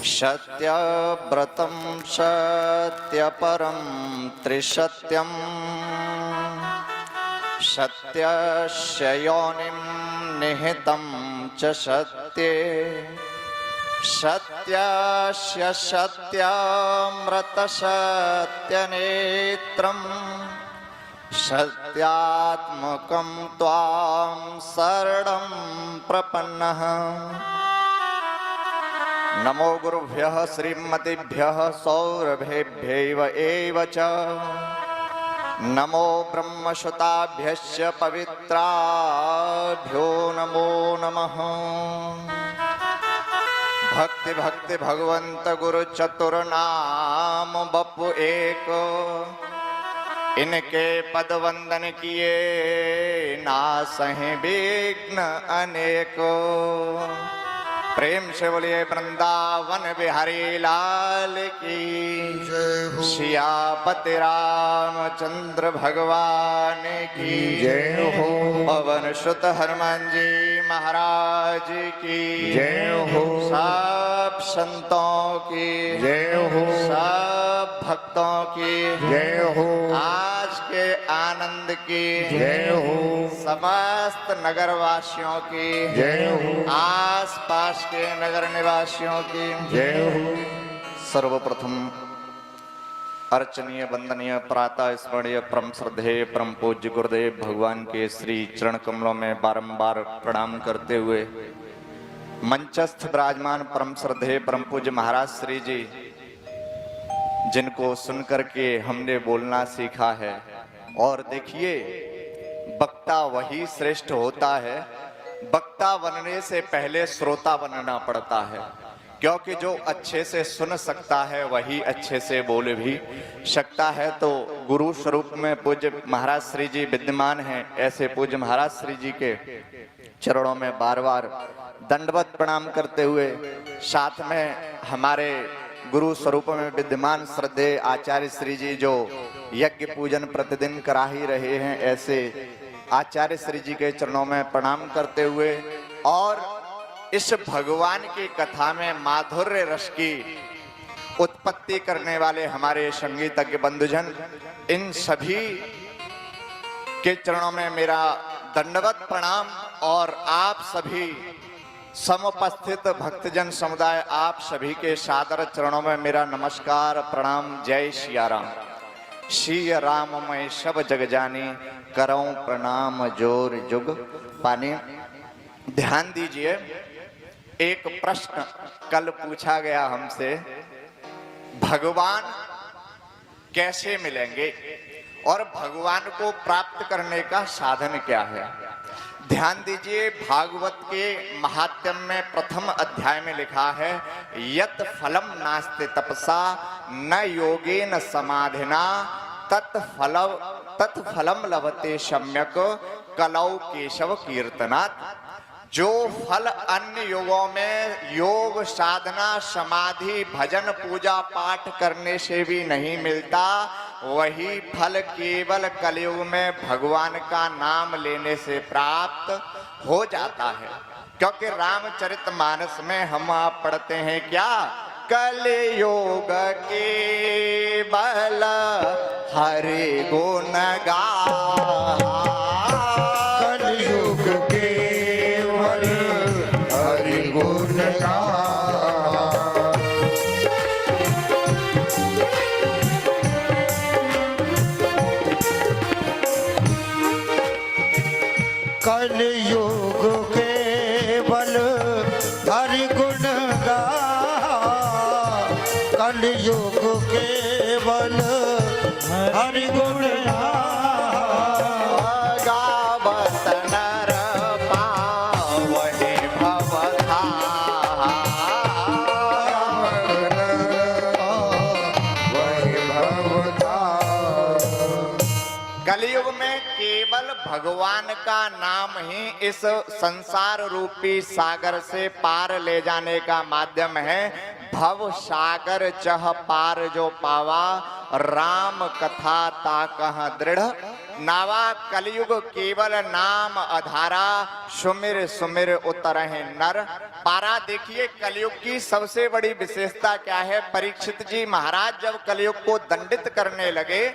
सत्यव्रतं सत्यपरं त्रिसत्यं सत्यस्य योनिं निहितं च सत्ये सत्यस्य सत्यामृतसत्यनेत्रं सत्यात्मकं त्वां शरणं प्रपन्नः। नमो गुरुभ्यः श्रीमतिभ्यः सौरभेभ्यैव एव च। नमो ब्रह्मसुताभ्यश्च पवित्राभ्यो नमो नमः। भक्ति भक्ति भगवंत गुरु चतुर नाम बपु एक, इनके पद वंदन किए नासहि विघ्न अनेको। प्रेम से बोलिए वृंदावन बिहारी लाल की जय हो। सियापति रामचंद्र भगवान की जय हो। पवन सुत हनुमान जी महाराज की जय हो। सब संतों की जय हो। सब भक्तों की जय हो। आज के आनंद की जय हो। समस्त नगर वासियों की जय हो। आस पास के नगर निवासियों की जय हो। सर्वप्रथम अर्चनीय वंदनीय प्रातः स्मरणीय परम श्रद्धेय परम पूज्य गुरुदेव भगवान के श्री चरण कमलों में बारंबार प्रणाम करते हुए मंचस्थ विराजमान परम श्रद्धेय परम पूज्य महाराज श्री जी, जिनको सुनकर के हमने बोलना सीखा है। और देखिए, वक्ता वही श्रेष्ठ होता है, वक्ता बनने से पहले श्रोता बनना पड़ता है, क्योंकि जो अच्छे से सुन सकता है वही अच्छे से बोल भी सकता है। तो गुरु स्वरूप में पूज्य महाराज श्री जी विद्यमान हैं। ऐसे पूज्य महाराज श्री जी के चरणों में बार बार दंडवत प्रणाम करते हुए साथ में हमारे गुरु स्वरूप में विद्यमान श्रद्धेय आचार्य श्री जी जो यज्ञ पूजन प्रतिदिन करा ही रहे हैं, ऐसे आचार्य श्री जी के चरणों में प्रणाम करते हुए और इस भगवान की कथा में माधुर्य रस की उत्पत्ति करने वाले हमारे संगीतज्ञ बंधुजन, इन सभी के चरणों में मेरा दंडवत प्रणाम। और आप सभी समुपस्थित भक्तजन समुदाय, आप सभी के सादर चरणों में मेरा नमस्कार प्रणाम। जय सिया राम। सिया राम मैं सब जग जानी, करऊं प्रणाम जोर जुग पानी। ध्यान दीजिए, एक प्रश्न कल पूछा गया हमसे, भगवान कैसे मिलेंगे और भगवान को प्राप्त करने का साधन क्या है। ध्यान दीजिए, भागवत के महात्म्य में प्रथम अध्याय में लिखा है, यत फलम नास्ति तपसा न योगेन समाधिना तत्फलम लभते सम्यक कलौ केशव कीर्तनात्। जो फल अन्य योगों में योग साधना समाधि भजन पूजा पाठ करने से भी नहीं मिलता, वही फल केवल कलयुग में भगवान का नाम लेने से प्राप्त हो जाता है। क्योंकि रामचरितमानस में हम आप पढ़ते हैं क्या, कलयुग के बल हरि गुण गा, कलयुग के बल हरि गुण गा। कलयुग के बल हरि गुण गा, कलयुग के बल हरि गुण गावत नर पावहि भवधाम। कलयुग में केवल भगवान का नाम ही इस संसार रूपी सागर से पार ले जाने का माध्यम है। भव सागर चह पार जो पावा, राम कथा ता कह दृढ़ नावा कलयुग केवल नाम आधारा, सुमिर सुमिर उतरहि नर। पारा देखिए कलयुग की सबसे बड़ी विशेषता क्या है। परीक्षित जी महाराज जब कलयुग को दंडित करने लगे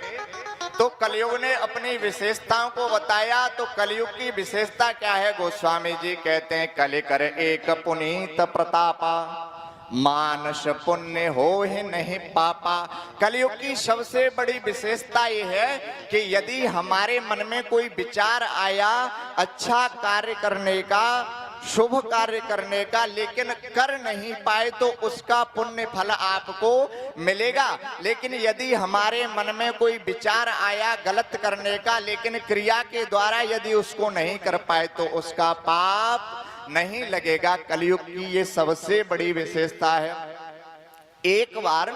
तो कलयुग ने अपनी विशेषताओं को बताया। तो कलयुग की विशेषता क्या है, गोस्वामी जी कहते हैं कलि कर एक पुनीत प्रतापा, मानस पुण्य हो ही नहीं पापा। कलयुग की सबसे बड़ी विशेषता ये है कि यदि हमारे मन में कोई विचार आया अच्छा कार्य करने का, शुभ कार्य करने का, लेकिन कर नहीं पाए तो उसका पुण्य फल आपको मिलेगा। लेकिन यदि हमारे मन में कोई विचार आया गलत करने का, लेकिन क्रिया के द्वारा यदि उसको नहीं कर पाए तो उसका पाप नहीं लगेगा। कलयुग की ये सबसे बड़ी विशेषता है। एक बार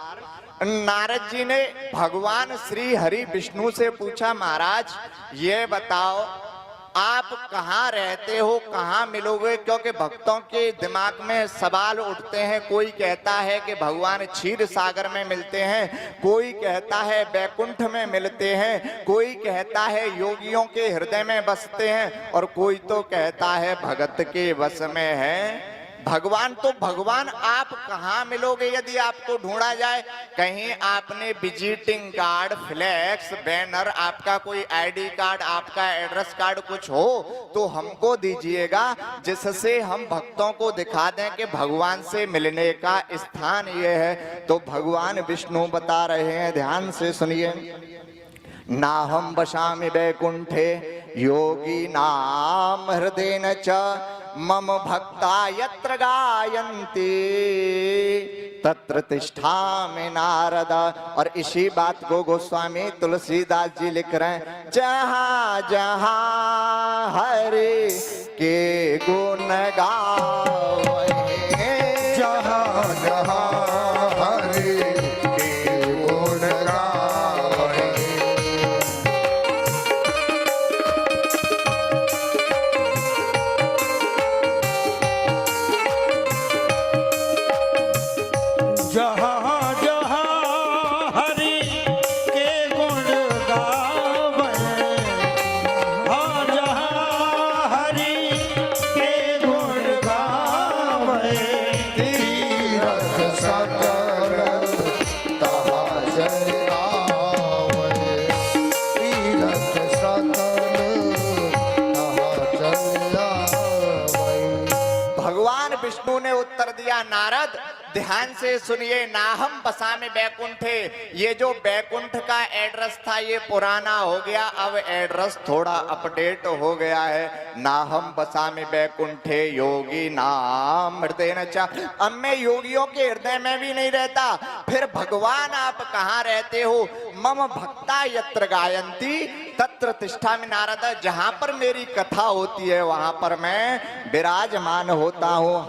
नारद जी ने भगवान श्री हरि विष्णु से पूछा, महाराज ये बताओ आप कहाँ रहते हो, कहाँ मिलोगे? क्योंकि भक्तों के दिमाग में सवाल उठते हैं। कोई कहता है कि भगवान क्षीर सागर में मिलते हैं, कोई कहता है बैकुंठ में मिलते हैं, कोई कहता है योगियों के हृदय में बसते हैं, और कोई तो कहता है भगत के वश में है भगवान। तो भगवान आप कहाँ मिलोगे यदि आपको ढूंढा जाए? कहीं आपने विजिटिंग कार्ड, फ्लैक्स, बैनर, आपका कोई आईडी कार्ड, आपका एड्रेस कार्ड कुछ हो तो हमको दीजिएगा, जिससे हम भक्तों को दिखा दें कि भगवान से मिलने का स्थान ये है। तो भगवान विष्णु बता रहे हैं, ध्यान से सुनिए। नाहं वसामि वैकुंठे योगी नाम हृदयेन च, मम भक्ता यत्र गायन्ति तत्र तिष्ठामि नारद। और इसी बात को गोस्वामी तुलसीदास जी लिख रहे हैं, जहाँ जहाँ हरि के गुण गावे, जहाँ जहाँ हरि के गुण गावे, जहाँ जहाँ हरि के गुण गावे, हाँ जहाँ हरि के गुण गावे, तीरथ सकल तहाँ जय आवे, तीरथ सकल तहाँ जय आवे। भगवान विष्णु ने उत्तर दिया, नारद ध्यान से सुनिए। नाहम बसामि बैकुंठे, ये जो बैकुंठ का एड्रेस था ये पुराना हो गया, अब एड्रेस थोड़ा अपडेट हो गया है। नाहम बसामि बैकुंठे योगी नाम हृदयेन च, अब मैं योगियों के हृदय में भी नहीं रहता। फिर भगवान आप कहाँ रहते हो? मम भक्ता यत्र गायन्ति तत्र तिष्ठामि नारद, जहाँ पर मेरी कथा होती है वहां पर मैं विराजमान होता हूँ।